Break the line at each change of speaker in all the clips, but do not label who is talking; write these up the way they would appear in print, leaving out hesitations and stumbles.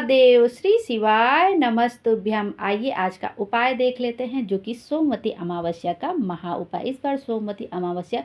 महादेव, श्री शिवाय नमस्तुभ्यम। आइए आज का उपाय देख लेते हैं, जो कि सोमवती अमावस्या का महा उपाय। इस बार सोमवती अमावस्या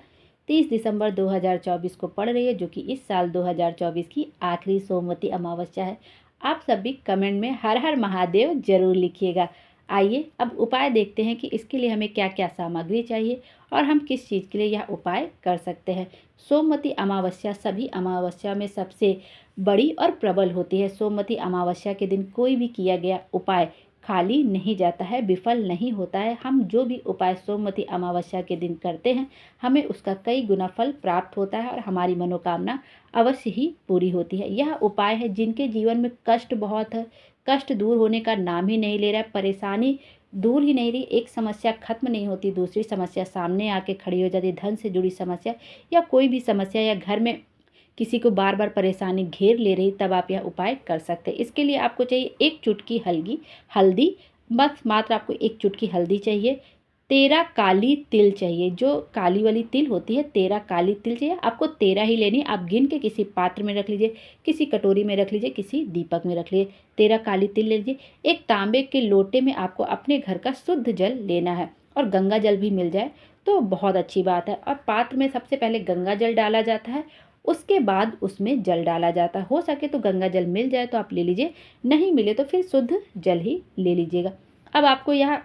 30 दिसंबर 2024 को पड़ रही है, जो कि इस साल 2024 की आखिरी सोमवती अमावस्या है। आप सभी कमेंट में हर हर महादेव जरूर लिखिएगा। आइए अब उपाय देखते हैं कि इसके लिए हमें क्या क्या सामग्री चाहिए और हम किस चीज़ के लिए यह उपाय कर सकते हैं। सोमवती अमावस्या सभी अमावस्या में सबसे बड़ी और प्रबल होती है। सोमवती अमावस्या के दिन कोई भी किया गया उपाय खाली नहीं जाता है, विफल नहीं होता है। हम जो भी उपाय सोमवती अमावस्या के दिन करते हैं, हमें उसका कई गुना फल प्राप्त होता है और हमारी मनोकामना अवश्य ही पूरी होती है। यह उपाय है जिनके जीवन में कष्ट बहुत है, कष्ट दूर होने का नाम ही नहीं ले रहा है, परेशानी दूर ही नहीं रही, एक समस्या खत्म नहीं होती, दूसरी समस्या सामने आके खड़ी हो जाती, धन से जुड़ी समस्या या कोई भी समस्या, या घर में किसी को बार बार परेशानी घेर ले रही, तब आप यह उपाय कर सकते हैं। इसके लिए आपको चाहिए एक चुटकी हल्दी, बस मात्र आपको एक चुटकी हल्दी चाहिए। 13 काली तिल चाहिए, जो काली वाली तिल होती है, 13 काली तिल चाहिए। आपको 13 ही लेनी, आप गिन के किसी पात्र में रख लीजिए, किसी कटोरी में रख लीजिए, किसी दीपक में रख लीजिए। 13 काली तिल ले लीजिए। एक तांबे के लोटे में आपको अपने घर का शुद्ध जल लेना है, और गंगा जल भी मिल जाए तो बहुत अच्छी बात है। और पात्र में सबसे पहले गंगा जल डाला जाता है, उसके बाद उसमें जल डाला जाता है। हो सके तो गंगा जल मिल जाए तो आप ले लीजिए, नहीं मिले तो फिर शुद्ध जल ही ले लीजिएगा। अब आपको यह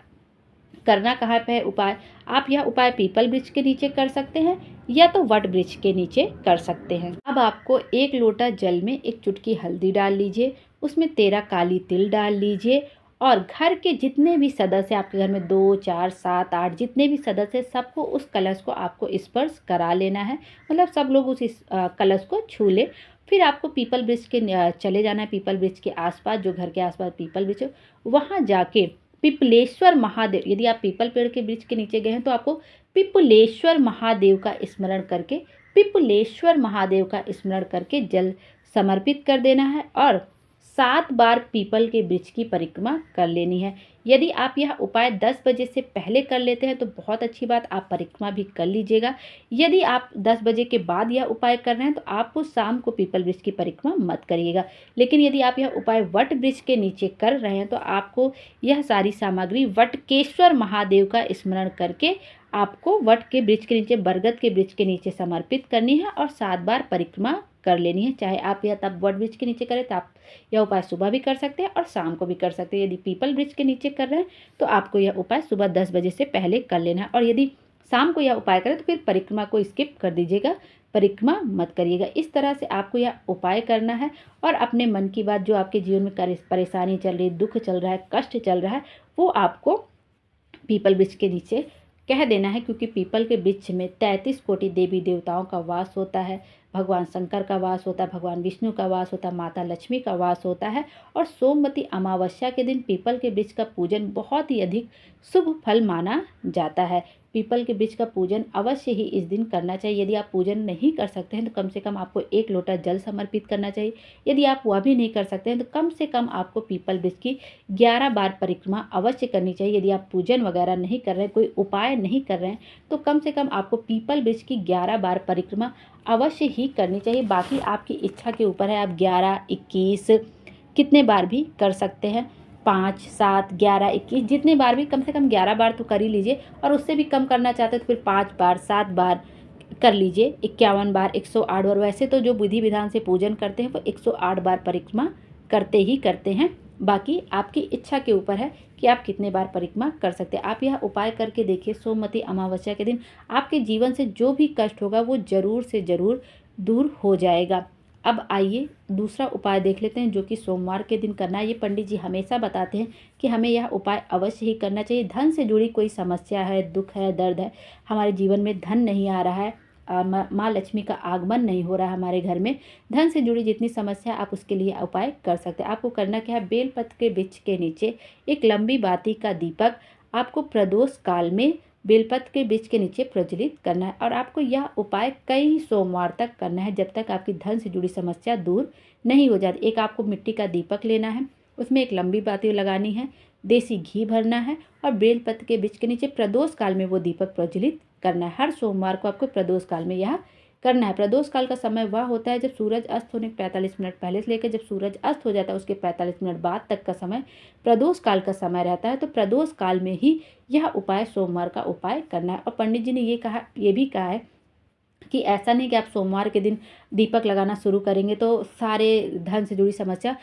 करना कहाँ पे है उपाय? आप यह उपाय पीपल वृक्ष के नीचे कर सकते हैं या तो वट वृक्ष के नीचे कर सकते हैं। अब आपको एक लोटा जल में एक चुटकी हल्दी डाल लीजिए, उसमें 13 काली तिल डाल लीजिए, और घर के जितने भी सदस्य, आपके घर में 2, 4, 7, 8 जितने भी सदस्य, सबको उस कलश को आपको स्पर्श करा लेना है। मतलब सब लोग उस कलश को छू ले। फिर आपको पीपल वृक्ष के चले जाना है, पीपल वृक्ष के आसपास, जो घर के आसपास पीपल वृक्ष, वहाँ जाके पिपलेश्वर महादेव, यदि आप पीपल पेड़ के वृक्ष के नीचे गए हैं तो आपको पिपलेश्वर महादेव का स्मरण करके, पिपलेश्वर महादेव का स्मरण करके जल समर्पित कर देना है, और 7 बार पीपल के वृक्ष की परिक्रमा कर लेनी है। यदि आप यह उपाय 10 बजे से पहले कर लेते हैं तो बहुत अच्छी बात, आप परिक्रमा भी कर लीजिएगा। यदि आप 10 बजे के बाद यह उपाय कर रहे हैं तो आपको शाम को पीपल वृक्ष की परिक्रमा मत करिएगा। लेकिन यदि आप यह उपाय वट वृक्ष के नीचे कर रहे हैं तो आपको यह सारी सामग्री वटकेश्वर महादेव का स्मरण करके आपको वट के वृक्ष के नीचे, बरगद के वृक्ष के नीचे समर्पित करनी है और 7 बार परिक्रमा कर लेनी है। चाहे आप यह तब वट वृक्ष के नीचे करें तो आप यह उपाय सुबह भी कर सकते हैं और शाम को भी कर सकते हैं। यदि पीपल वृक्ष के नीचे कर रहे हैं तो आपको यह उपाय सुबह 10 बजे से पहले कर लेना है, और यदि शाम को यह उपाय करें तो फिर परिक्रमा को स्किप कर दीजिएगा, परिक्रमा मत करिएगा। इस तरह से आपको यह उपाय करना है, और अपने मन की बात, जो आपके जीवन में परेशानी चल रही, दुख चल रहा है, कष्ट चल रहा है, वो आपको पीपल वृक्ष के नीचे कह देना है। क्योंकि पीपल के वृक्ष में 33 कोटि देवी देवताओं का वास होता है, भगवान शंकर का वास होता है, भगवान विष्णु का वास होता है, माता लक्ष्मी का वास होता है। और सोमवती अमावस्या के दिन पीपल के वृक्ष का पूजन बहुत ही अधिक शुभ फल माना जाता है। पीपल के वृक्ष का पूजन अवश्य ही इस दिन करना चाहिए। यदि आप पूजन नहीं कर सकते हैं तो कम से कम आपको 1 लोटा जल समर्पित करना चाहिए। यदि आप वह भी नहीं कर सकते हैं तो कम से कम आपको पीपल वृक्ष की 11 बार परिक्रमा अवश्य करनी चाहिए। यदि आप पूजन वगैरह नहीं कर रहे हैं, कोई उपाय नहीं कर रहे हैं, तो कम से कम आपको पीपल वृक्ष की 11 बार परिक्रमा अवश्य ही करनी चाहिए। बाकी आपकी इच्छा के ऊपर है, आप 11, 21 कितने बार भी कर सकते हैं। 5, 7, 11, 21 जितने बार भी, कम से कम 11 बार तो कर ही लीजिए। और उससे भी कम करना चाहते हैं तो फिर 5 बार, 7 बार कर लीजिए, 51 बार, 108 बार। वैसे तो जो विधि विधान से पूजन करते हैं वो 108 बार परिक्रमा करते ही करते हैं। बाकी आपकी इच्छा के ऊपर है कि आप कितने बार परिक्रमा कर सकते हैं। आप यह उपाय करके देखिए, सोमवती अमावस्या के दिन आपके जीवन से जो भी कष्ट होगा वो ज़रूर से ज़रूर दूर हो जाएगा। अब आइए दूसरा उपाय देख लेते हैं, जो कि सोमवार के दिन करना है। ये पंडित जी हमेशा बताते हैं कि हमें यह उपाय अवश्य ही करना चाहिए। धन से जुड़ी कोई समस्या है, दुख है, दर्द है, हमारे जीवन में धन नहीं आ रहा है, माँ लक्ष्मी का आगमन नहीं हो रहा है हमारे घर में, धन से जुड़ी जितनी समस्या, आप उसके लिए उपाय कर सकते हैं। आपको करना क्या है? बेलपत्र के वृक्ष के नीचे एक लंबी बाती का दीपक आपको प्रदोष काल में बेलपत्र के वृक्ष के नीचे प्रज्वलित करना है, और आपको यह उपाय कई सोमवार तक करना है, जब तक आपकी धन से जुड़ी समस्या दूर नहीं हो जाती। एक आपको मिट्टी का दीपक लेना है, उसमें एक लंबी बाती लगानी है, देसी घी भरना है, और बेलपत्र के वृक्ष के नीचे प्रदोष काल में वो दीपक प्रज्वलित करना है। हर सोमवार को आपको प्रदोष काल में यह करना है। प्रदोष काल का समय वह होता है जब सूरज अस्त होने के 45 मिनट पहले से लेकर जब सूरज अस्त हो जाता है उसके 45 मिनट बाद तक का समय प्रदोष काल का समय रहता है। तो प्रदोष काल में ही यह उपाय सोमवार का उपाय करना है। और पंडित जी ने ये भी कहा है कि ऐसा नहीं कि आप सोमवार के दिन दीपक लगाना शुरू करेंगे तो सारे धन से जुड़ी समस्या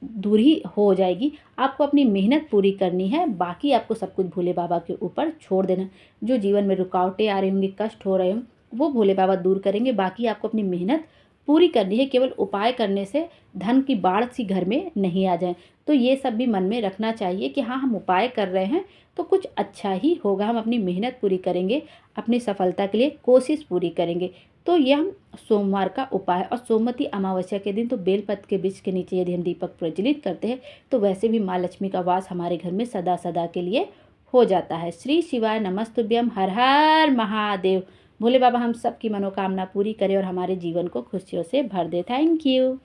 दूर ही हो जाएगी। आपको अपनी मेहनत पूरी करनी है, बाकी आपको सब कुछ भोले बाबा के ऊपर छोड़ देना। जो जीवन में रुकावटें आ रही होंगी, कष्ट हो रहे होंगे, वो भोले बाबा दूर करेंगे। बाकी आपको अपनी मेहनत पूरी करनी है। केवल उपाय करने से धन की बाढ़ सी घर में नहीं आ जाए। तो ये सब भी मन में रखना चाहिए कि हाँ, हम उपाय कर रहे हैं तो कुछ अच्छा ही होगा। हम अपनी मेहनत पूरी करेंगे, अपनी सफलता के लिए कोशिश पूरी करेंगे। तो ये हम सोमवार का उपाय। और सोमवती अमावस्या के दिन तो बेलपत्र के वृक्ष के नीचे यदि हम दीपक प्रज्वलित करते हैं तो वैसे भी माँ लक्ष्मी का वास हमारे घर में सदा सदा के लिए हो जाता है। श्री शिवाय नमस्तुभ्यम। हर हर महादेव। भोले बाबा हम सबकी मनोकामना पूरी करें और हमारे जीवन को खुशियों से भर दे। Thank you.